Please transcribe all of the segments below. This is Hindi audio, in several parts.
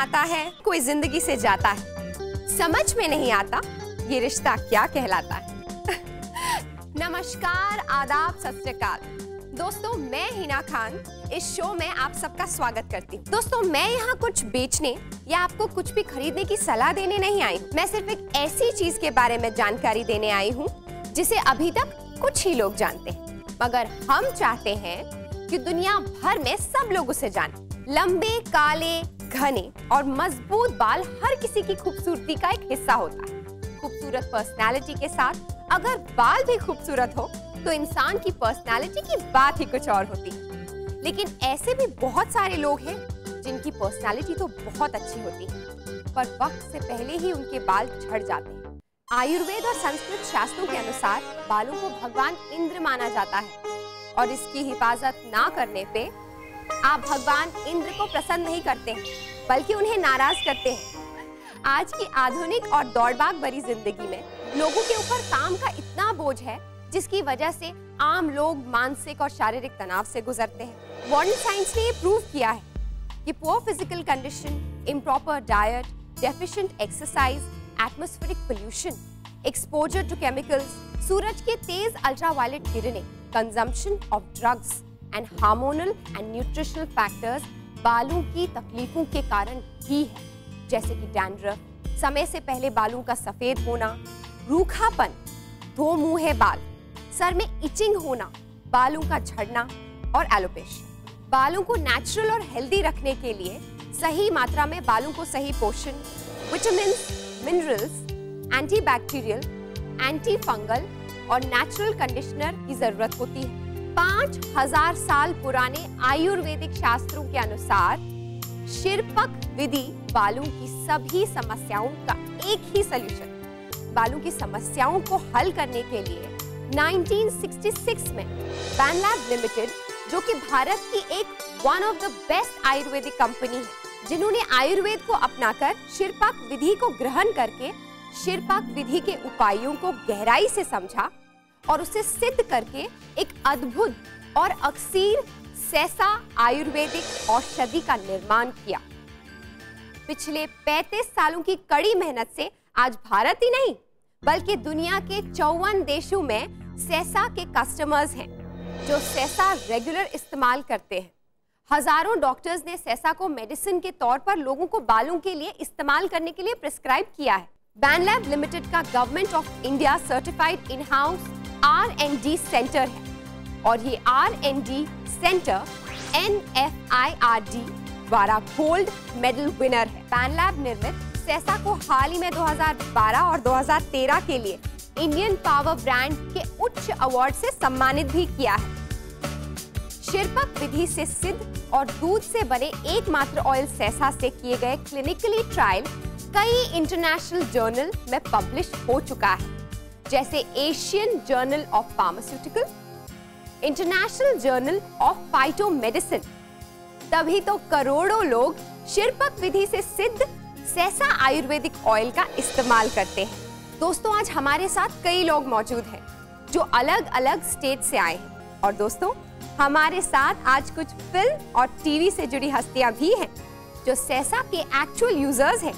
आता है, कोई जिंदगी से जाता है। समझ में नहीं आता ये रिश्ता क्या कहलाता है। नमस्कार, आदाब, सत श्री अकाल। दोस्तों, मैं हिना खान इस शो में आप सबका स्वागत करती हूँ। दोस्तों, मैं यहाँ कुछ बेचने या आपको कुछ भी खरीदने की सलाह देने नहीं आई हूँ। मैं सिर्फ एक ऐसी चीज के बारे में जानकारी देने आई हूँ जिसे अभी तक कुछ ही लोग जानते हैं, मगर हम चाहते हैं कि दुनिया भर में सब लोग उसे जाने। लंबे, काले, घने और मजबूत बाल हर किसी की खूबसूरती का एक हिस्सा होता है। खूबसूरत पर्सनालिटी के साथ अगर बाल भी खूबसूरत हो तो इंसान की पर्सनालिटी की बात ही कुछ और होती है। लेकिन ऐसे भी बहुत सारे लोग हैं जिनकी पर्सनालिटी तो बहुत अच्छी होती है, पर वक्त से पहले ही उनके बाल झड़ जाते हैं। आयुर्वेद और संस्कृत शास्त्रों के अनुसार बालों को भगवान इंद्र माना जाता है और इसकी हिफाजत ना करने पे आप भगवान इंद्र को प्रसन्न नहीं करते हैं, बल्कि उन्हें नाराज करते हैं। आज की आधुनिक और दौड़भाग भरी जिंदगी में लोगों के ऊपर काम का इतना बोझ है जिसकी वजह से आम लोग मानसिक और शारीरिक तनाव से गुजरते हैं। मॉडर्न साइंस ने ये प्रूव किया है कि poor physical condition, improper diet, deficient exercise, atmospheric pollution, exposure to chemicals, सूरज के तेज अल्ट्रावायलेट किरणें, consumption of drugs and hormonal and nutritional factors बालों की तकलीफों के कारण ही है, जैसे कि डैंड्रफ, समय से पहले बालों का सफेद होना, रूखापन, दो मुंहे बाल, सर में इचिंग होना, बालों का झड़ना और एलोपेशिया। बालों को नेचुरल और हेल्दी रखने के लिए सही मात्रा में बालों को सही पोषण, vitamin, minerals, antibacterial, anti fungal और नेचुरल कंडीशनर की जरूरत होती है। 5000 साल पुराने आयुर्वेदिक शास्त्रों के अनुसार शिरपक विधि बालों की सभी समस्याओं का एक ही सलूशन। बालों की समस्याओं को हल करने के लिए 1966 में वैनलैब लिमिटेड, जो कि भारत की एक one of the best Ayurvedic company है, जिन्होंने आयुर्वेद को अपनाकर शिरपाक विधि को ग्रहण करके शिरपाक विधि के उपायों को गहराई से समझा और उसे सिद्ध करके एक अद्भुत और अक्सीर सैसा आयुर्वेदिक औषधि का निर्माण किया। पिछले 35 सालों की कड़ी मेहनत से आज भारत ही नहीं बल्कि दुनिया के 54 देशों में सैसा के कस्टमर्स हैं जो सैसा रेगुलर इस्तेमाल करते हैं। हजारों डॉक्टर्स ने सैसा को मेडिसिन के तौर पर लोगों को बालों के लिए इस्तेमाल करने के लिए प्रिस्क्राइब किया है। वैनलैब लिमिटेड का government of India certified in house R&D centre है और ये R&D सेंटर NFIRD द्वारा गोल्ड मेडल विनर है। वैनलैब निर्मित सैसा को हाल ही में 2012 और 2013 के लिए इंडियन पावर ब्रांड के उच्च अवार्ड से सम्मानित भी किया है। शिरपक विधि से सिद्ध और दूध से बने एकमात्र ऑयल सैसा से किए गए क्लिनिकली ट्रायल कई इंटरनेशनल जर्नल में पब्लिश हो चुका है, जैसे Asian journal of pharmaceutical, international journal of phytomedicine. तभी तो करोड़ों लोग शिरपक विधि से सिद्ध सैसा आयुर्वेदिक ऑयल का इस्तेमाल करते हैं। दोस्तों, आज हमारे साथ कई लोग मौजूद हैं जो अलग अलग स्टेट से आए हैं और दोस्तों, हमारे साथ आज कुछ फिल्म और टीवी से जुड़ी हस्तियां भी हैं जो सैसा के एक्चुअल यूजर्स हैं।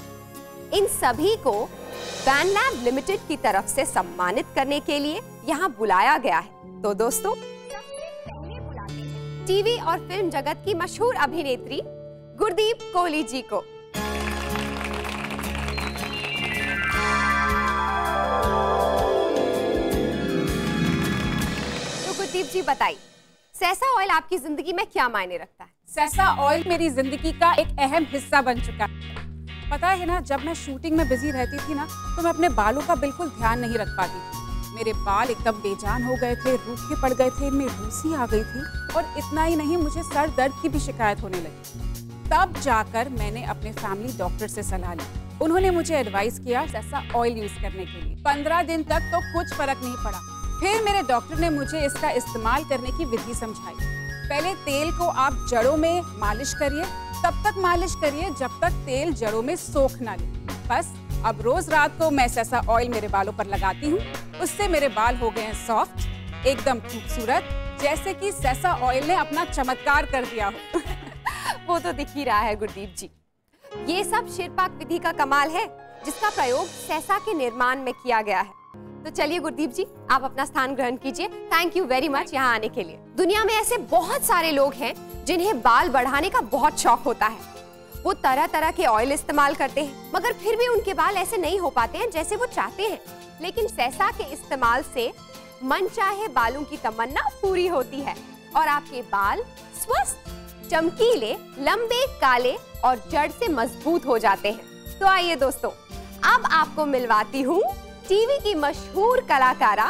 इन सभी को वैनलैब लिमिटेड की तरफ से सम्मानित करने के लिए यहाँ बुलाया गया है। तो दोस्तों, टीवी और फिल्म जगत की मशहूर अभिनेत्री गुरदीप कोहली जी को। तो गुरदीप जी बताइए, सैसा ऑयल आपकी जिंदगी में क्या मायने रखता है? सैसा ऑयल मेरी जिंदगी का एक अहम हिस्सा बन चुका है। पता है ना, जब मैं शूटिंग में बिजी रहती थी ना, तो मैं अपने बालों का बिल्कुल ध्यान नहीं रख पाती थी। मेरे बाल एकदम बेजान हो गए थे, रूखे पड़ गए थे, इनमें रूसी आ गई थी और इतना ही नहीं, मुझे सर दर्द की भी शिकायत होने लगी। तब जाकर मैंने अपने फैमिली डॉक्टर से सलाह ली। उन्होंने मुझे एडवाइस किया सैसा ऑयल यूज करने के लिए। 15 दिन तक तो कुछ फर्क नहीं पड़ा। फिर मेरे डॉक्टर ने मुझे इसका इस्तेमाल करने की विधि समझाई। पहले तेल को आप जड़ों में मालिश करिए, तब तक मालिश करिए जब तक तेल जड़ों में सोख ना ले। बस अब रोज रात को मैं सैसा ऑयल मेरे बालों पर लगाती हूँ। उससे मेरे बाल हो गए हैं सॉफ्ट, एकदम खूबसूरत, जैसे कि सैसा ऑयल ने अपना चमत्कार कर दिया हो। वो तो दिख ही रहा है गुरदीप जी। ये सब शिरपाक विधि का कमाल है, जिसका प्रयोग सेसा के निर्माण में किया गया है। तो चलिए गुरदीप जी, आप अपना स्थान ग्रहण कीजिए। थैंक यू वेरी मच यहाँ आने के लिए। दुनिया में ऐसे बहुत सारे लोग हैं जिन्हें बाल बढ़ाने का बहुत शौक होता है। वो तरह तरह के ऑयल इस्तेमाल करते हैं, मगर फिर भी उनके बाल ऐसे नहीं हो पाते हैं जैसे वो चाहते हैं। लेकिन सेसा के इस्तेमाल से मनचाहे बालों की तमन्ना पूरी होती है और आपके बाल स्वस्थ, चमकीले, लंबे, काले और जड़ से मजबूत हो जाते हैं। तो आइए दोस्तों, अब आपको मिलवाती हूँ टीवी की मशहूर कलाकारा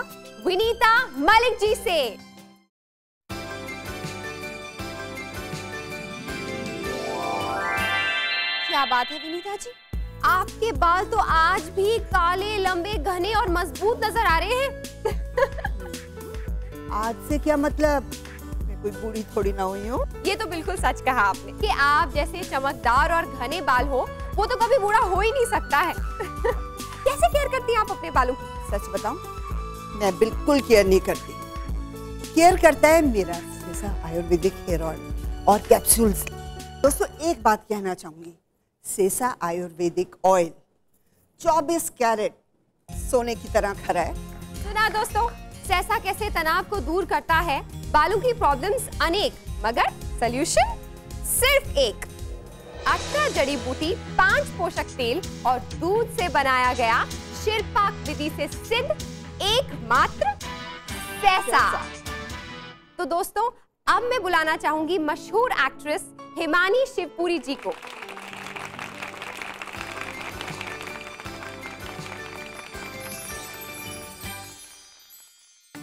विनीता मलिक जी से। क्या बात है विनीता जी, आपके बाल तो आज भी काले, लंबे, घने और मजबूत नजर आ रहे हैं। आज से क्या मतलब, मैं कोई बूढ़ी थोड़ी ना हुई हूँ। ये तो बिल्कुल सच कहा आपने कि आप जैसे चमकदार और घने बाल हो, वो तो कभी बूढ़ा हो ही नहीं सकता है। कैसे केयर करती हैं आप अपने बालों की? सच बताऊं, मैं बिल्कुल केयर नहीं करती। केयर करता है मेरा सेसा आयुर्वेदिक हेयर ऑयल और कैप्सूल्स। दोस्तों एक बात कहना चाहूंगी, सेसा आयुर्वेदिक ऑयल 24 कैरेट सोने की तरह खरा है। सुना दोस्तों, सेसा कैसे तनाव को दूर करता है। बालों की प्रॉब्लम्स अनेक, मगर सॉल्यूशन सिर्फ एक। 18 जड़ी बूटी, 5 पोषक तेल और दूध से बनाया गया शिरपाक विधि से सिद्ध एकमात्र सेसा। तो दोस्तों, अब मैं बुलाना चाहूंगी मशहूर एक्ट्रेस हिमानी शिवपुरी जी को।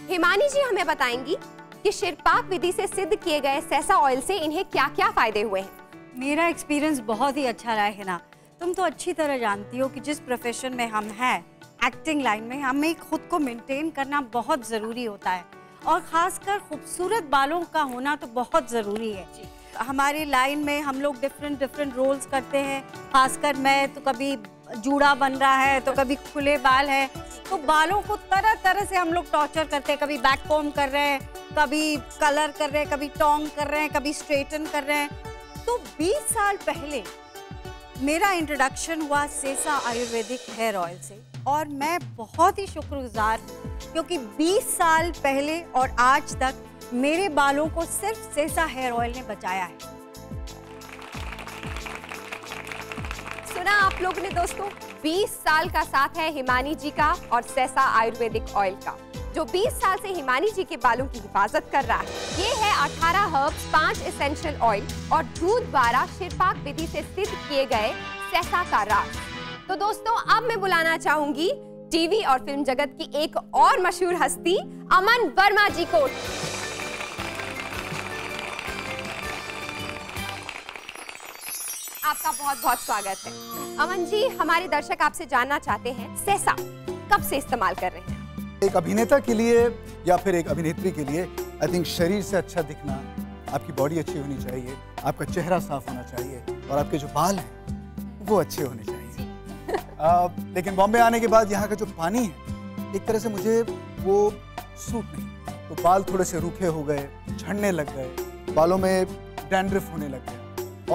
हिमानी जी हमें बताएंगी कि शिरपाक विधि से सिद्ध किए गए सेसा ऑयल से इन्हें क्या-क्या फायदे हुए हैं। मेरा एक्सपीरियंस बहुत ही अच्छा रहा है ना। तुम तो अच्छी तरह जानती हो कि जिस प्रोफेशन में हम हैं, एक्टिंग लाइन में, हमें खुद को मेंटेन करना बहुत ज़रूरी होता है और ख़ासकर खूबसूरत बालों का होना तो बहुत ज़रूरी है। हमारी लाइन में हम लोग डिफरेंट रोल्स करते हैं। खासकर मैं तो कभी जूड़ा बन रहा है तो कभी खुले बाल है, तो बालों को तरह तरह से हम लोग टॉर्चर करते हैं। कभी बैक कॉम्ब कर रहे हैं, कभी कलर कर रहे हैं, कभी टोंग कर रहे हैं, कभी स्ट्रेटन कर रहे हैं। तो 20 साल पहले मेरा इंट्रोडक्शन हुआ सेसा आयुर्वेदिक हेयर ऑयल से और मैं बहुत ही शुक्रगुजार हूँ, क्योंकि 20 साल पहले और आज तक मेरे बालों को सिर्फ सेसा हेयर ऑयल ने बचाया है। सुना आप लोगों ने दोस्तों, 20 साल का साथ है हिमानी जी का और सेसा आयुर्वेदिक ऑयल का, जो 20 साल से हिमानी जी के बालों की हिफाजत कर रहा है। ये है 18 हर्ब्स, 5 एसेंशियल ऑयल और दूध द्वारा शिरपाक विधि से सिद्ध किए गए सेसा का राज। तो दोस्तों, अब मैं बुलाना चाहूंगी टीवी और फिल्म जगत की एक और मशहूर हस्ती अमन वर्मा जी को। आपका बहुत बहुत स्वागत है। अमन जी, हमारे दर्शक आपसे जानना चाहते हैं, सेसा कब से इस्तेमाल कर रहे हैं? एक अभिनेता के लिए या फिर एक अभिनेत्री के लिए आई थिंक शरीर से अच्छा दिखना, आपकी बॉडी अच्छी होनी चाहिए, आपका चेहरा साफ होना चाहिए और आपके जो बाल हैं वो अच्छे होने चाहिए। लेकिन बॉम्बे आने के बाद यहाँ का जो पानी है, एक तरह से मुझे वो सूट नहीं, तो बाल थोड़े से रूखे हो गए, झड़ने लग गए, बालों में डैंड्रफ होने लग गया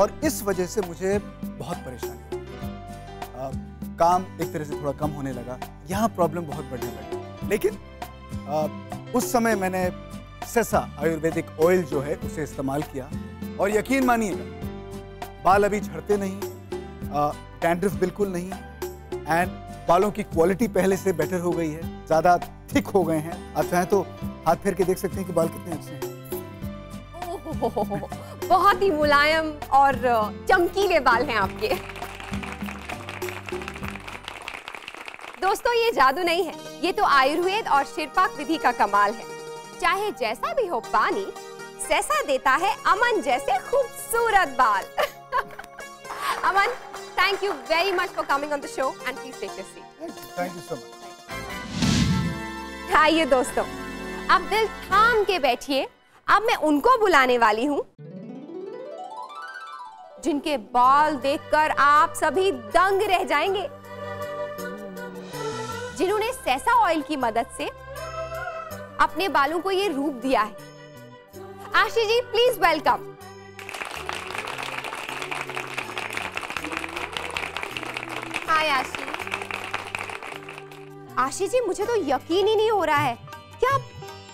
और इस वजह से मुझे बहुत परेशानी हुई। काम एक तरह से थोड़ा कम होने लगा, यहाँ प्रॉब्लम बहुत बढ़ने लगी। लेकिन उस समय मैंने सेसा आयुर्वेदिक ऑयल जो है उसे इस्तेमाल किया और यकीन मानिएगा, बाल अभी झड़ते नहीं, डैंड्रफ बिल्कुल नहीं एंड बालों की क्वालिटी पहले से बेटर हो गई है, ज़्यादा थिक हो गए हैं। आप चाहें तो हाथ फेर के देख सकते हैं कि बाल कितने अच्छे हैं। बहुत ही मुलायम और चमकीले बाल हैं आपके। दोस्तों, ये जादू नहीं है, ये तो आयुर्वेद और शिरपाक विधि का कमाल है। चाहे जैसा भी हो पानी, सेसा देता है अमन जैसे खूबसूरत बाल। अमन, thank you very much for coming on the show and please take your seat. Thank you so much. आइए दोस्तों, अब दिल थाम के बैठिए। अब मैं उनको बुलाने वाली हूँ जिनके बाल देखकर आप सभी दंग रह जाएंगे, जिन्होंने सेसा ऑयल की मदद से अपने बालों को ये रूप दिया है। आशी जी, प्लीज वेलकम। आशी। आशी जी, मुझे तो यकीन ही नहीं हो रहा है।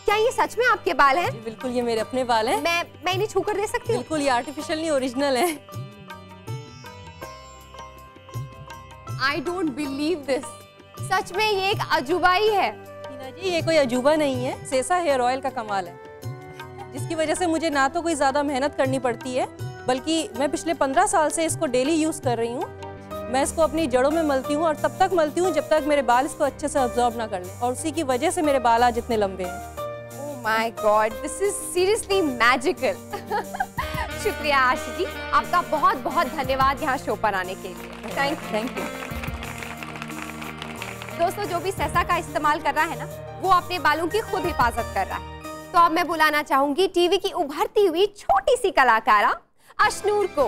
क्या ये सच में आपके बाल हैं? बिल्कुल, ये मेरे अपने बाल हैं। मैं इन्हें छू कर दे सकती हूँ? बिल्कुल, ये आर्टिफिशियल नहीं, ओरिजिनल है। I don't believe this. सच में ये एक अजूबा ही है। हीना जी, ये कोई अजूबा नहीं है, सेसा हेयर ऑयल का कमाल है, जिसकी वजह से मुझे ना तो कोई ज्यादा मेहनत करनी पड़ती है, बल्कि मैं पिछले 15 साल से इसको डेली यूज कर रही हूँ। मैं इसको अपनी जड़ों में मलती हूँ और तब तक मलती हूँ जब तक मेरे बाल इसको अच्छे से अब्जॉर्ब ना कर लें, और उसी की वजह से मेरे बाल आज इतने लंबे हैं। Oh my God, this is seriously magical. शुक्रिया आशी जी, आपका बहुत बहुत धन्यवाद यहाँ शो पर आने के लिए। Thank you. दोस्तों, जो भी सेसा का इस्तेमाल कर रहा है ना, वो अपने बालों की खुद हिफाजत कर रहा है। तो अब मैं बुलाना चाहूंगी टीवी की उभरती हुई छोटी सी कलाकारा अशनूर को।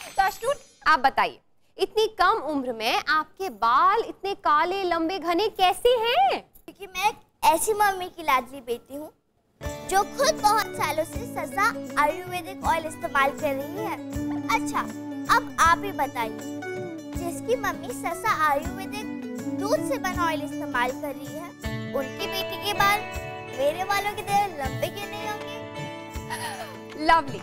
तो अशनूर, आप बताइए, इतनी कम उम्र में आपके बाल इतने काले लंबे घने कैसे हैं? क्योंकि मैं एक ऐसी मम्मी की लाडली बेटी हूँ जो खुद बहुत सालों से ससा आयुर्वेदिक ऑयल इस्तेमाल कर रही है। अच्छा, अब आप ही बताइए, जिसकी मम्मी ससा आयुर्वेदिक दूध से बना ऑयल इस्तेमाल कर रही है, उनकी बेटी के बाल मेरे बालों की तरह लंबे क्यों नहीं होंगे? लवली।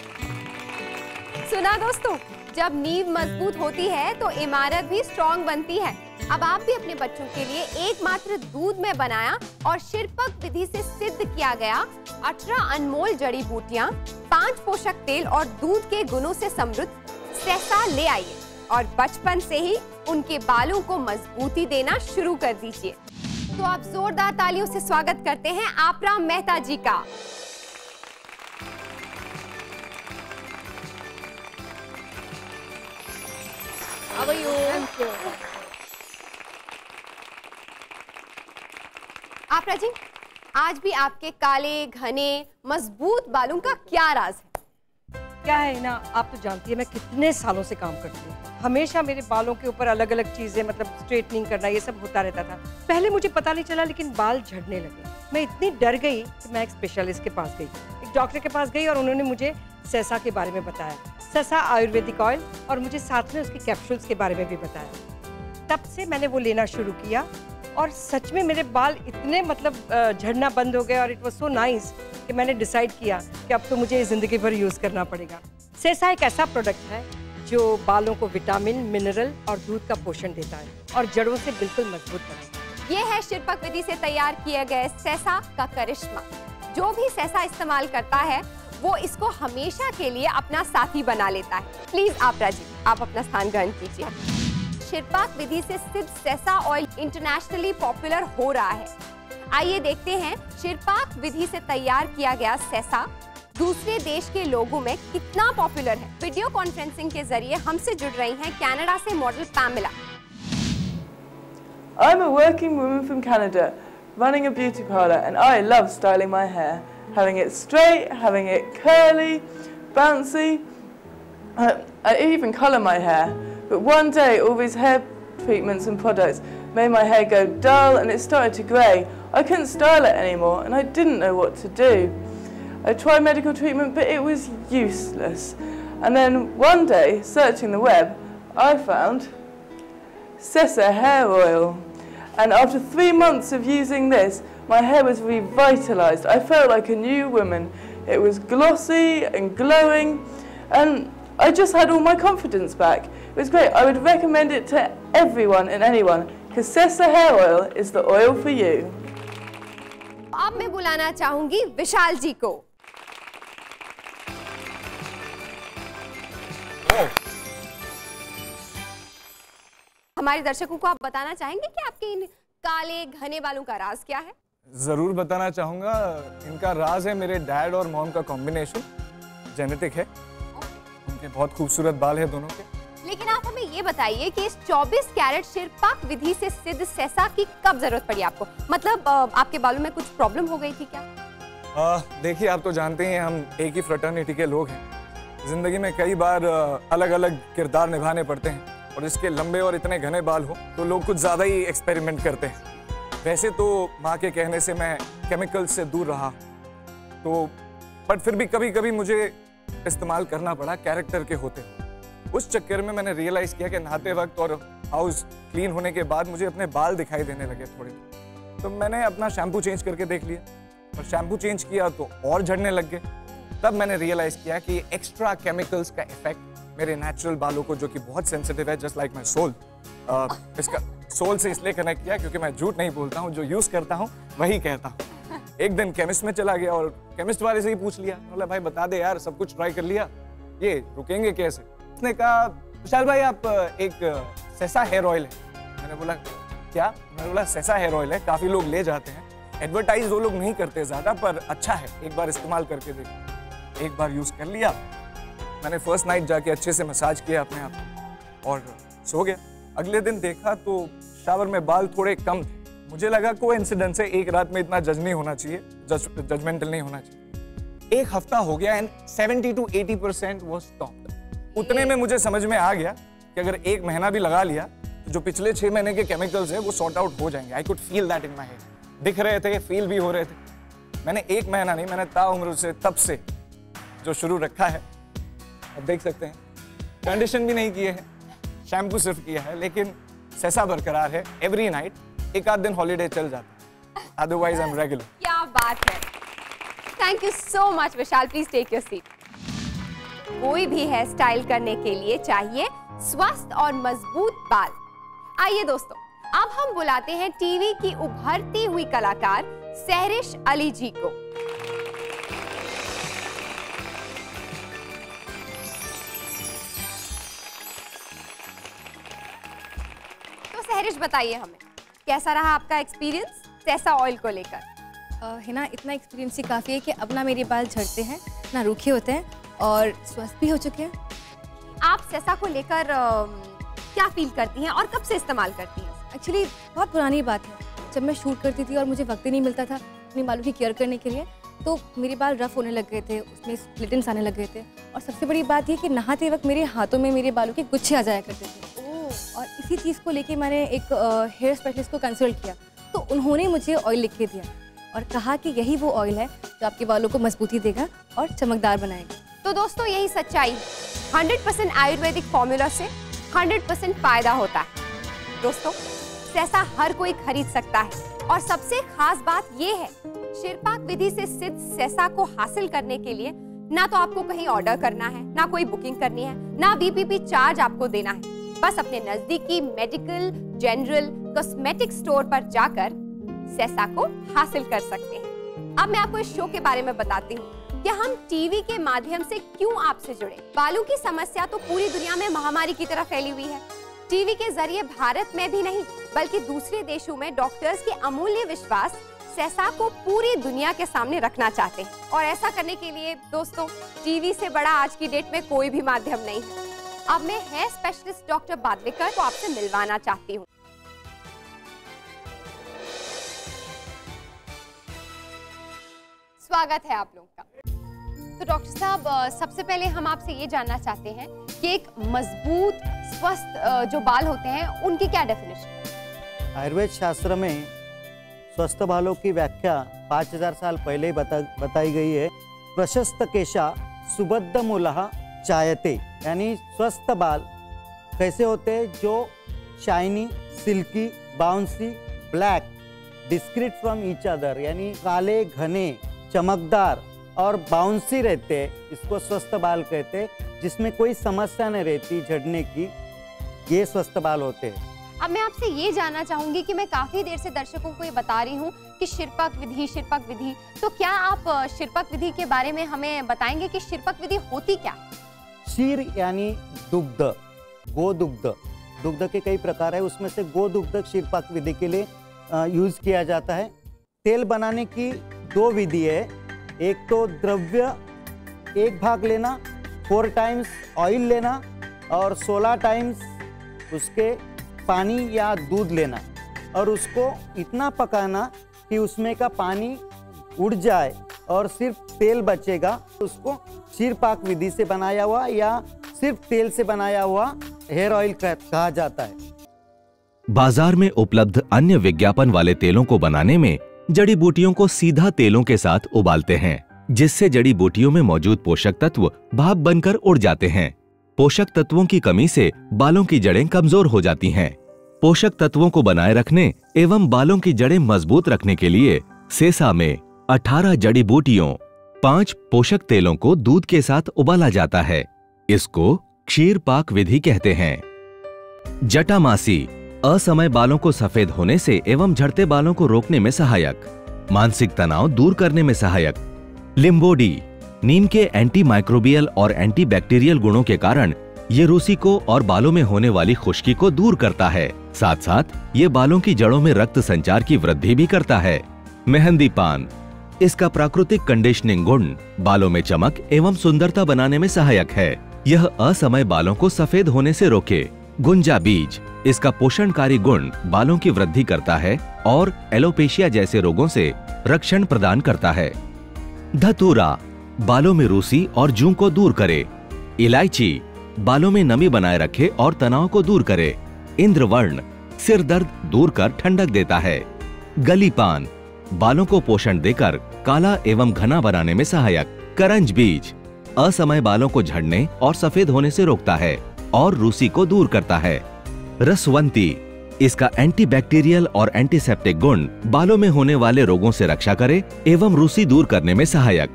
सुना दोस्तों, जब नींव मजबूत होती है तो इमारत भी स्ट्रॉन्ग बनती है। अब आप भी अपने बच्चों के लिए एकमात्र दूध में बनाया और शिरपक विधि से सिद्ध किया गया 18 अनमोल जड़ी बूटियां, 5 पोषक तेल और दूध के गुणों से समृद्ध सेसा ले आइए और बचपन से ही उनके बालों को मजबूती देना शुरू कर दीजिए। तो आप जोरदार तालियों से स्वागत करते हैं आपराम मेहता जी का। आपरा जी, आज भी आपके काले घने मजबूत बालों का क्या राज है? क्या है ना, आप तो जानती है मैं कितने सालों से काम करती हूँ। हमेशा मेरे बालों के ऊपर अलग अलग चीजें, मतलब स्ट्रेटनिंग करना, ये सब होता रहता था। पहले मुझे पता नहीं चला, लेकिन बाल झड़ने लगे। मैं इतनी डर गई कि मैं एक स्पेशलिस्ट के पास गई, एक डॉक्टर के पास गई, और उन्होंने मुझे सेसा के बारे में बताया, सेसा आयुर्वेदिक ऑयल, और मुझे साथ में उसके कैप्सूल्स के बारे में भी बताया। तब से मैंने वो लेना शुरू किया और सच में मेरे बाल इतने मतलब झड़ना बंद हो गए, और इट वाज सो नाइस कि मैंने डिसाइड किया कि अब तो मुझे ज़िंदगी भर यूज़ करना पड़ेगा। सेसा एक ऐसा प्रोडक्ट है जो बालों को विटामिन, मिनरल और दूध का पोषण देता है और जड़ों से बिल्कुल मजबूत बनाता है। ये है शिरपक विधि से तैयार किए गए सेसा का करिश्मा। जो भी सेसा इस्तेमाल करता है वो इसको हमेशा के लिए अपना साथी बना लेता है। प्लीज आपरा जी, आप अपना स्थान ग्रहण कीजिए। शिरपक विधि से सिद्ध सेसा ऑयल इंटरनेशनली पॉपुलर हो रहा है। आइए देखते हैं शिरपक विधि से तैयार किया गया सेसा दूसरे देश के लोगों में कितना पॉपुलर है। वीडियो कॉन्फ्रेंसिंग के जरिए हमसे जुड़ रही हैं कनाडा से model Pamela. I'm a working woman from Canada, running a beauty parlor, and I love styling my hair, having it straight, having it curly, bouncy. I even colour my hair. But one day, all these hair treatments and products made my hair go dull, and it started to grey. I couldn't style it anymore, and I didn't know what to do. I tried medical treatment, but it was useless. And then one day, searching the web, I found Sesa hair oil. And after 3 months of using this, my hair was revitalized. I felt like a new woman. It was glossy and glowing, and I just had all my confidence back. It was great. I would recommend it to everyone and anyone, because Sesa hair oil is the oil for you. अब मैं बुलाना चाहूंगी विशाल जी को। हमारे दर्शकों को आप बताना चाहेंगे कि आपके इन काले घने बालों का राज क्या है? जरूर बताना चाहूंगा। इनका राज है मेरे डैड और मॉम का कॉम्बिनेशन, जेनेटिक है। उनके बहुत खूबसूरत बाल है दोनों के। लेकिन आप हमें ये बताइए कि इस 24 कैरेट शिरपक विधि से सिद्ध सेसा की कब जरूरत पड़ी आपको? मतलब आपके बालों में कुछ प्रॉब्लम हो गई थी क्या? देखिए, आप तो जानते हैं हम एक ही फ्रेटर्निटी के लोग हैं। जिंदगी में कई बार अलग अलग किरदार निभाने पड़ते हैं, और इसके लंबे और इतने घने बाल हो तो लोग कुछ ज़्यादा ही एक्सपेरिमेंट करते हैं। वैसे तो माँ के कहने से मैं केमिकल से दूर रहा, तो बट फिर भी कभी कभी मुझे इस्तेमाल करना पड़ा कैरेक्टर के होते हुए। उस चक्कर में मैंने रियलाइज किया कि नहाते वक्त और हाउस क्लीन होने के बाद मुझे अपने बाल दिखाई देने लगे थोड़े। तो मैंने अपना शैम्पू चेंज करके देख लिया, और शैम्पू चेंज किया तो और झड़ने लग गए। तब मैंने रियलाइज किया कि एक्स्ट्रा केमिकल्स का इफेक्ट मेरे नेचुरल बालों को, जो कि बहुत सेंसिटिव है, जस्ट लाइक माई सोल, इसका सोल से इसलिए कनेक्ट किया क्योंकि मैं झूठ नहीं बोलता हूँ, जो यूज करता हूँ वही कहता हूँ। एक दिन केमिस्ट में चला गया और केमिस्ट वाले से ही पूछ लिया, बोला भाई बता दे यार, सब कुछ ट्राई कर लिया, ये रुकेंगे कैसे? उसने कहा विशाल भाई आप एक सेसा हेयर ऑयल है। मैंने बोला क्या? मैंने बोला सेसा हेयर ऑयल है, काफी लोग ले जाते हैं, एडवर्टाइज वो लोग नहीं करते ज्यादा, पर अच्छा है, एक बार इस्तेमाल करके देखो। एक बार यूज कर लिया, मैंने फर्स्ट नाइट जाके अच्छे से मसाज किया अपने आप को और सो गया। अगले दिन देखा तो शावर में बाल थोड़े कम थे। मुझे लगा कोइंसिडेंस है, एक रात में इतना जज नहीं होना चाहिए, जजमेंटल नहीं होना चाहिए। एक हफ्ता हो गया एंड 70 to 80% वो स्टॉप्ड। उतने में मुझे समझ में आ गया कि अगर एक महीना भी लगा लिया तो जो पिछले 6 महीने के केमिकल्स है वो सॉर्ट आउट हो जाएंगे। I could feel that in my head, दिख रहे थे, फील भी हो रहे थे। मैंने एक महीना नहीं, मैंने ताउम्र से तब से जो शुरू रखा है, अब देख सकते हैं, कंडीशन भी नहीं किए हैं, शैम्पू सिर्फ किया है, लेकिन सेसा बरकरार है। एवरी नाइट एक आध दिन हॉलीडे चल जाता है, अदरवाइज आई एम रेगुलर। क्या बात है, thank you so much Vishal. Please take your seat. कोई भी हेयर स्टाइल करने के लिए चाहिए स्वस्थ और मजबूत बाल। आइए दोस्तों, अब हम बुलाते हैं टीवी की उभरती हुई कलाकार सहरिश अली जी को। तो सहरिश बताइए हमें, कैसा रहा आपका एक्सपीरियंस सेसा ऑयल को लेकर? है ना, इतना एक्सपीरियंस ही काफ़ी है कि अब ना मेरे बाल झड़ते हैं, ना रूखे होते हैं और स्वस्थ भी हो चुके हैं। आप सेसा को लेकर क्या फील करती हैं और कब से इस्तेमाल करती हैं? एक्चुअली बहुत पुरानी बात है, जब मैं शूट करती थी और मुझे वक्त ही नहीं मिलता था अपने बालों की केयर करने के लिए, तो मेरे बाल रफ होने लग गए थे, उसमें स्प्लिट एंड्स आने लग गए थे, और सबसे बड़ी बात ये कि नहाते वक्त मेरे हाथों में मेरे बालों के गुच्छे आ जाया करते थे। और इसी चीज़ को लेके मैंने एक हेयर स्पेशलिस्ट को कंसल्ट किया, तो उन्होंने मुझे ऑयल लिख के दिया और कहा कि यही वो ऑयल है जो आपके बालों को मजबूती देगा और चमकदार बनाएगा। तो दोस्तों यही सच्चाई, 100% आयुर्वेदिक फॉर्मूला से 100% फायदा होता है। दोस्तों सेसा हर कोई खरीद सकता है, और सबसे खास बात ये है, शिरपाक विधि से सिद्ध सेसा को हासिल करने के लिए ना तो आपको कहीं ऑर्डर करना है, ना कोई बुकिंग करनी है, ना बीपीपी चार्ज आपको देना है। बस अपने नजदीकी मेडिकल, जनरल, कॉस्मेटिक स्टोर पर जाकर सेसा को हासिल कर सकते हैं। अब मैं आपको इस शो के बारे में बताती हूँ कि हम टीवी के माध्यम से क्यों आपसे जुड़े। बालों की समस्या तो पूरी दुनिया में महामारी की तरह फैली हुई है। टीवी के जरिए भारत में भी नहीं बल्कि दूसरे देशों में डॉक्टर्स के अमूल्य विश्वास सेसा को पूरी दुनिया के सामने रखना चाहते हैं, और ऐसा करने के लिए दोस्तों टीवी से बड़ा आज की डेट में कोई भी माध्यम नहीं है। अब मैं हेयर स्पेशलिस्ट डॉक्टर बादलेकर को आपसे मिलवाना चाहती हूँ। स्वागत है आप लोगों का। तो डॉक्टर साहब, सबसे पहले हम आपसे ये जानना चाहते हैं कि एक मजबूत स्वस्थ जो बाल होते हैं उनकी क्या डेफिनेशन? आयुर्वेद शास्त्र में स्वस्थ बालों की व्याख्या 5000 साल पहले ही बताई गई है। प्रशस्त केशा सुबद्ध मूलः चायते, यानी स्वस्थ बाल कैसे होते हैं? जो shiny, silky, bouncy, black, discrete from each other, यानी काले, घने, चमकदार और बाउंसी रहते हैं, इसको स्वस्थ बाल कहते हैं, जिसमें कोई समस्या नहीं रहती झड़ने की, ये स्वस्थ बाल होते हैं। अब मैं आपसे ये जानना चाहूंगी कि मैं काफी देर से दर्शकों को ये बता रही हूँ कि शिरपाक विधि, तो क्या आप शिरपाक विधि के बारे में हमें बताएंगे कि शिरपाक विधि होती क्या? क्षीर यानी दुग्ध, गोदुग्ध, दुग्ध के कई प्रकार है, उसमें से गोदुग्ध शिरपाक विधि के लिए यूज किया जाता है। तेल बनाने की 2 विधि है, एक तो द्रव्य 1 भाग लेना, 4 टाइम्स ऑयल लेना और 16 टाइम्स उसके पानी या दूध लेना, और उसको इतना पकाना कि उसमें का पानी उड़ जाए और सिर्फ तेल बचेगा। उसको शिरपाक विधि से बनाया हुआ या सिर्फ तेल से बनाया हुआ हेयर ऑयल कहा जाता है। बाजार में उपलब्ध अन्य विज्ञापन वाले तेलों को बनाने में जड़ी बूटियों को सीधा तेलों के साथ उबालते हैं, जिससे जड़ी बूटियों में मौजूद पोषक तत्व भाप बनकर उड़ जाते हैं। पोषक तत्वों की कमी से बालों की जड़ें कमजोर हो जाती हैं। पोषक तत्वों को बनाए रखने एवं बालों की जड़ें मजबूत रखने के लिए सेसा में 18 जड़ी बूटियों, 5 पोषक तेलों को दूध के साथ उबाला जाता है। इसको क्षीर पाक विधि कहते हैं। जटामासी असमय बालों को सफेद होने से एवं झड़ते बालों को रोकने में सहायक, मानसिक तनाव दूर करने में सहायक। लिम्बोडी नीम के एंटी माइक्रोबियल और एंटी बैक्टीरियल गुणों के कारण ये रूसी को और बालों में होने वाली खुश्की को दूर करता है। साथ साथ ये बालों की जड़ों में रक्त संचार की वृद्धि भी करता है। मेहंदी पान इसका प्राकृतिक कंडीशनिंग गुण बालों में चमक एवं सुंदरता बनाने में सहायक है। यह असमय बालों को सफेद होने से रोके। गुंजा बीज इसका पोषणकारी गुण बालों की वृद्धि करता है और एलोपेशिया जैसे रोगों से रक्षण प्रदान करता है। धतूरा बालों में रूसी और जूं को दूर करे। इलायची बालों में नमी बनाए रखे और तनाव को दूर करे। इंद्रवर्ण सिर दर्द दूर कर ठंडक देता है। गली पान बालों को पोषण देकर काला एवं घना बनाने में सहायक। करंज बीज असमय बालों को झड़ने और सफेद होने से रोकता है और रूसी को दूर करता है। रसवंती इसका एंटीबैक्टीरियल और एंटीसेप्टिक गुण बालों में होने वाले रोगों से रक्षा करे एवं रूसी दूर करने में सहायक।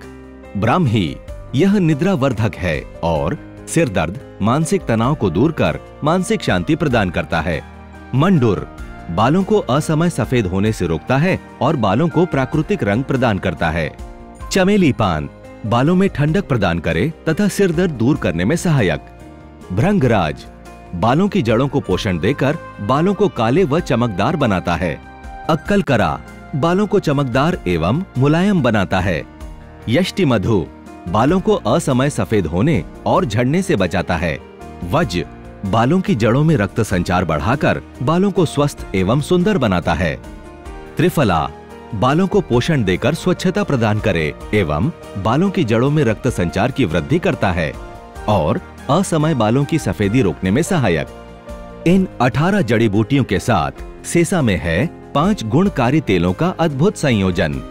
ब्राह्मी यह निद्रावर्धक है और सिर दर्द, मानसिक तनाव को दूर कर मानसिक शांति प्रदान करता है। मंडूर बालों को असमय सफेद होने से रोकता है और बालों को प्राकृतिक रंग प्रदान करता है। चमेली पान बालों में ठंडक प्रदान करे तथा सिर दर्द दूर करने में सहायक। भृंगराज बालों की जड़ों को पोषण देकर बालों को काले व चमकदार बनाता है। अक्कलकरा बालों को चमकदार एवं मुलायम बनाता है। यष्टि मधु बालों को असमय सफेद होने और झड़ने से बचाता है। वज बालों की जड़ों में रक्त संचार बढ़ाकर बालों को स्वस्थ एवं सुंदर बनाता है। त्रिफला बालों को पोषण देकर स्वच्छता प्रदान करे एवं बालों की जड़ों में रक्त संचार की वृद्धि करता है और असमय बालों की सफेदी रोकने में सहायक। इन 18 जड़ी बूटियों के साथ सेसा में है 5 गुणकारी तेलों का अद्भुत संयोजन।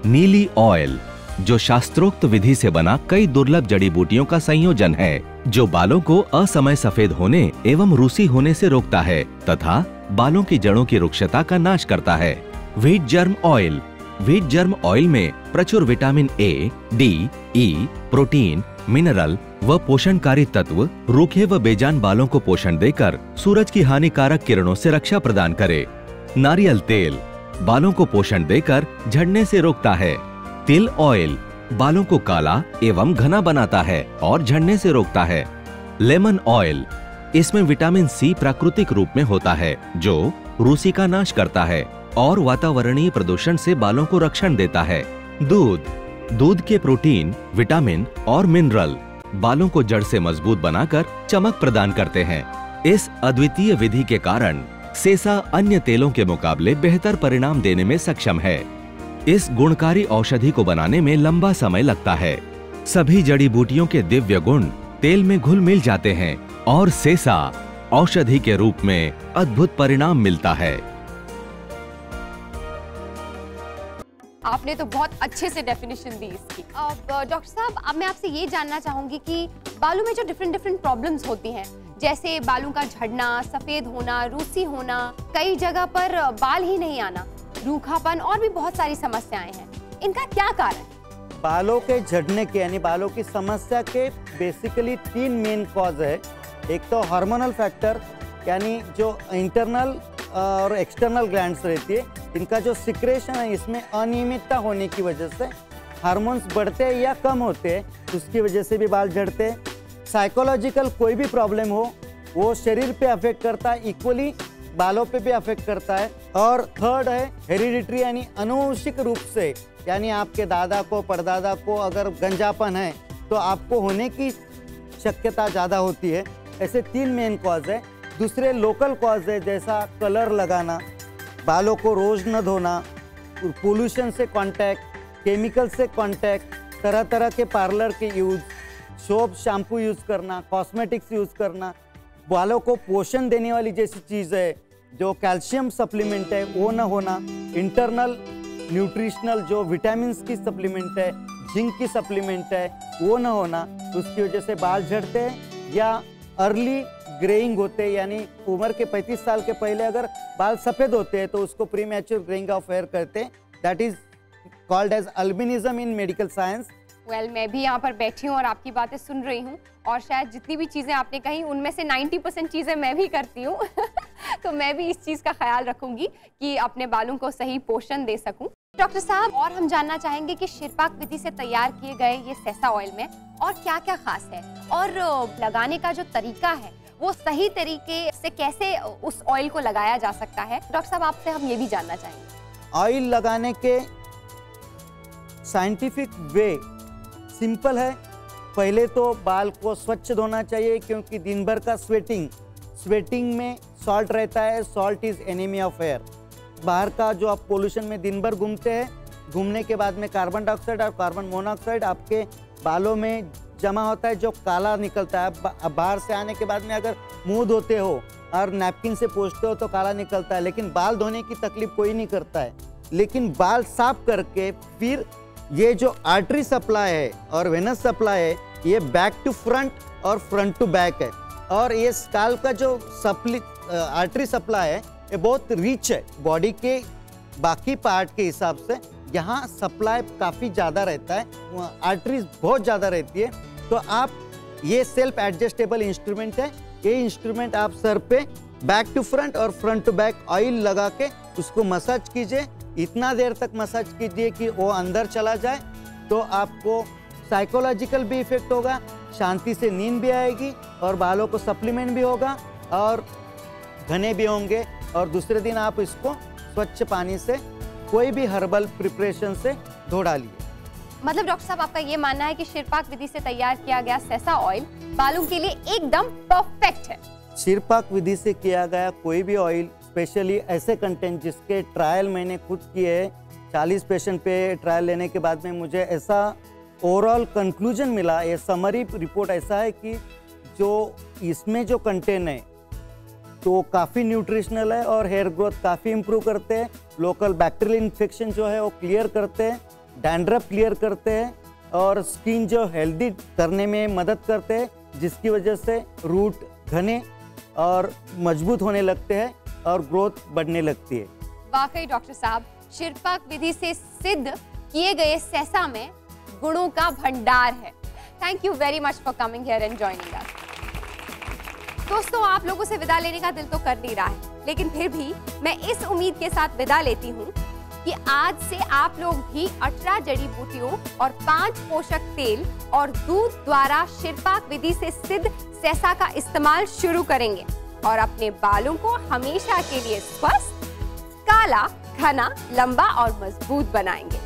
नीली ऑयल जो शास्त्रोक्त विधि से बना कई दुर्लभ जड़ी बूटियों का संयोजन है जो बालों को असमय सफेद होने एवं रूसी होने से रोकता है तथा बालों की जड़ों की रुक्षता का नाश करता है। Wheat germ oil wheat germ oil में प्रचुर vitamin A, D, E, protein, mineral व पोषणकारी तत्व रूखे व बेजान बालों को पोषण देकर सूरज की हानिकारक किरणों से रक्षा प्रदान करे। नारियल तेल बालों को पोषण देकर झड़ने से रोकता है। तिल ऑयल बालों को काला एवं घना बनाता है और झड़ने से रोकता है। लेमन ऑयल इसमें विटामिन सी प्राकृतिक रूप में होता है जो रूसी का नाश करता है और वातावरणीय प्रदूषण से बालों को रक्षण देता है। दूध के प्रोटीन, विटामिन और मिनरल बालों को जड़ से मजबूत बनाकर चमक प्रदान करते हैं। इस अद्वितीय विधि के कारण सेसा अन्य तेलों के मुकाबले बेहतर परिणाम देने में सक्षम है। इस गुणकारी औषधि को बनाने में लंबा समय लगता है। सभी जड़ी बूटियों के दिव्य गुण तेल में घुल मिल जाते हैं और सेसा औषधि के रूप में अद्भुत परिणाम मिलता है। आपने तो बहुत अच्छे से डेफिनेशन दी इसकी। अब डॉक्टर साहब, अब मैं आपसे ये जानना चाहूंगी कि बालों में जो डिफरेंट प्रॉब्लम्स होती हैं, जैसे बालों का झड़ना, सफेद होना, रूसी होना, कई जगह पर बाल ही नहीं आना, रूखापन और भी बहुत सारी समस्याएं हैं, इनका क्या कारण? बालों के झड़ने के यानी बालों की समस्या के बेसिकली 3 मेन कॉज है। एक तो हार्मोनल फैक्टर यानी जो इंटरनल और एक्सटर्नल ग्लैंड्स रहती है, इनका जो सिक्रेशन है इसमें अनियमितता होने की वजह से हार्मोन्स बढ़ते हैं या कम होते हैं, उसकी वजह से भी बाल झड़ते हैं। साइकोलॉजिकल कोई भी प्रॉब्लम हो वो शरीर पे अफेक्ट करता है, इक्वली बालों पे भी अफेक्ट करता है। और थर्ड है हेरिडिटरी यानी आनुवंशिक रूप से, यानी आपके दादा को परदादा को अगर गंजापन है तो आपको होने की शक्यता ज़्यादा होती है। ऐसे 3 मेन कॉज है। दूसरे लोकल कॉज है, जैसा कलर लगाना, बालों को रोज न धोना, पोल्यूशन से कांटेक्ट, केमिकल से कांटेक्ट, तरह तरह के पार्लर के यूज, सोप शैम्पू यूज़ करना, कॉस्मेटिक्स यूज़ करना, बालों को पोषण देने वाली जैसी चीज़ है जो कैल्शियम सप्लीमेंट है वो न होना, इंटरनल न्यूट्रिशनल जो विटामिन्स की सप्लीमेंट है, जिंक की सप्लीमेंट है वो ना होना, उसकी वजह से बाल झड़ते हैं या अर्ली ग्रेइंग होते हैं, यानी उम्र के 35 साल के पहले अगर बाल सफ़ेद होते हैं तो उसको premature greying of hair कहते हैं। That is called as albinism in medical science. Well, मैं भी यहाँ पर बैठी हूँ और आपकी बातें सुन रही हूँ और शायद जितनी भी चीज़ें आपने कही उनमें से 90% चीज़ें मैं भी करती हूँ तो मैं भी इस चीज़ का ख्याल रखूँगी कि अपने बालों को सही पोषण दे सकूँ। डॉक्टर साहब, और हम जानना चाहेंगे कि शिरपाक विधि से तैयार किए गए ये सेसा ऑयल में और क्या क्या खास है और लगाने का जो तरीका है वो सही तरीके से कैसे उस ऑयल को लगाया जा सकता है। डॉक्टर साहब, आपसे हम ये भी जानना चाहेंगे। ऑयल लगाने के साइंटिफिक वे सिंपल है। पहले तो बाल को स्वच्छ धोना चाहिए, क्योंकि दिन भर का स्वेटिंग में सॉल्ट रहता है। Salt is enemy of hair. बाहर का जो आप पोल्यूशन में दिन भर घूमते हैं, घूमने के बाद में कार्बन डाइऑक्साइड और कार्बन मोनोऑक्साइड आपके बालों में जमा होता है, जो काला निकलता है। बाहर से आने के बाद में अगर मुंह धोते हो और नैपकिन से पोंछते हो तो काला निकलता है, लेकिन बाल धोने की तकलीफ कोई नहीं करता है। लेकिन बाल साफ करके फिर ये जो आर्टरी सप्लाई है और वेनस सप्लाई है, ये बैक टू फ्रंट और फ्रंट टू बैक है। और ये स्काल्प का जो आर्टरी सप्लाई है ये बहुत रिच है बॉडी के बाकी पार्ट के हिसाब से। यहाँ सप्लाई काफ़ी ज़्यादा रहता है, आर्टरीज बहुत ज़्यादा रहती है। तो आप ये सेल्फ एडजस्टेबल इंस्ट्रूमेंट है। ये इंस्ट्रूमेंट आप सर पे बैक टू फ्रंट और फ्रंट टू बैक ऑयल लगा के उसको मसाज कीजिए। इतना देर तक मसाज कीजिए कि वो अंदर चला जाए, तो आपको साइकोलॉजिकल भी इफेक्ट होगा, शांति से नींद भी आएगी और बालों को सप्लीमेंट भी होगा और घने भी होंगे। और दूसरे दिन आप इसको स्वच्छ पानी से कोई भी हर्बल प्रिपरेशन से धो डालिए। मतलब डॉक्टर साहब, आपका ये मानना है कि शिरपाक विधि से तैयार किया गया सेसा ऑयल बालों के लिए एकदम परफेक्ट है। शिरपाक विधि से किया गया कोई भी ऑयल, स्पेशली ऐसे कंटेंट जिसके ट्रायल मैंने खुद किए, 40 पेशेंट पे ट्रायल लेने के बाद में मुझे ऐसा ओवरऑल कंक्लूजन मिला, ये समरी रिपोर्ट ऐसा है कि जो इसमें जो कंटेंट है तो काफ़ी न्यूट्रिशनल है और हेयर ग्रोथ काफ़ी इम्प्रूव करते हैं। लोकल बैक्टीरियल इन्फेक्शन जो है वो क्लियर करते हैं, डैंड्रफ क्लियर करते हैं और स्किन जो हेल्दी करने में मदद करते हैं, जिसकी वजह से रूट घने और मजबूत होने लगते हैं और ग्रोथ बढ़ने लगती है। वाकई डॉक्टर साहब, शिरपाक विधि से सिद्ध किए गए सेसा में गुणों का भंडार है। Thank you very much for coming here and joining us. दोस्तों, आप लोगों से विदा लेने का दिल तो कर नहीं रहा है, लेकिन फिर भी मैं इस उम्मीद के साथ विदा लेती हूँ कि आज से आप लोग भी 18 जड़ी बूटियों और 5 पोषक तेल और दूध द्वारा शिरपाक विधि से सिद्ध सेसा का इस्तेमाल शुरू करेंगे और अपने बालों को हमेशा के लिए स्वस्थ, काला, घना, लंबा और मजबूत बनाएंगे।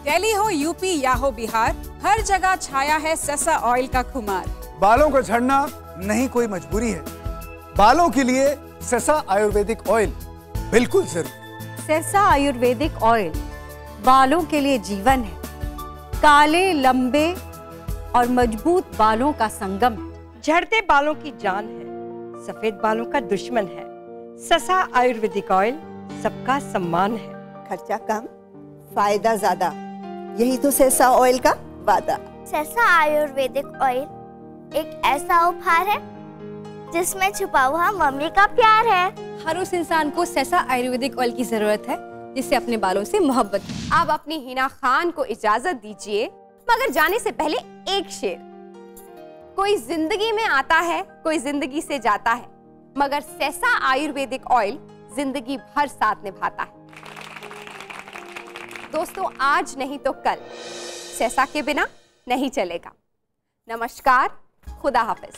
दिल्ली हो, यूपी या हो बिहार, हर जगह छाया है सेसा ऑयल का खुमार। बालों को झड़ना नहीं कोई मजबूरी है, बालों के लिए सेसा आयुर्वेदिक ऑयल बिल्कुल जरूरी। सेसा आयुर्वेदिक ऑयल बालों के लिए जीवन है, काले, लंबे और मजबूत बालों का संगम है। झड़ते बालों की जान है, सफेद बालों का दुश्मन है। सेसा आयुर्वेदिक ऑयल सबका सम्मान है। खर्चा कम, फायदा ज्यादा, यही तो सेसा ऑयल का वादा। सेसा आयुर्वेदिक ऑयल एक ऐसा उपहार है जिसमें छुपा हुआ मम्मी का प्यार है। हर उस इंसान को सेसा आयुर्वेदिक ऑयल की जरूरत है जिससे अपने बालों से मोहब्बत। अब अपनी हिना खान को इजाजत दीजिए, मगर जाने से पहले एक शेर। कोई जिंदगी में आता है, कोई जिंदगी से जाता है, मगर सेसा आयुर्वेदिक ऑयल जिंदगी भर साथ निभाता है। दोस्तों, आज नहीं तो कल सेसा के बिना नहीं चलेगा। नमस्कार, खुदा हाफिज।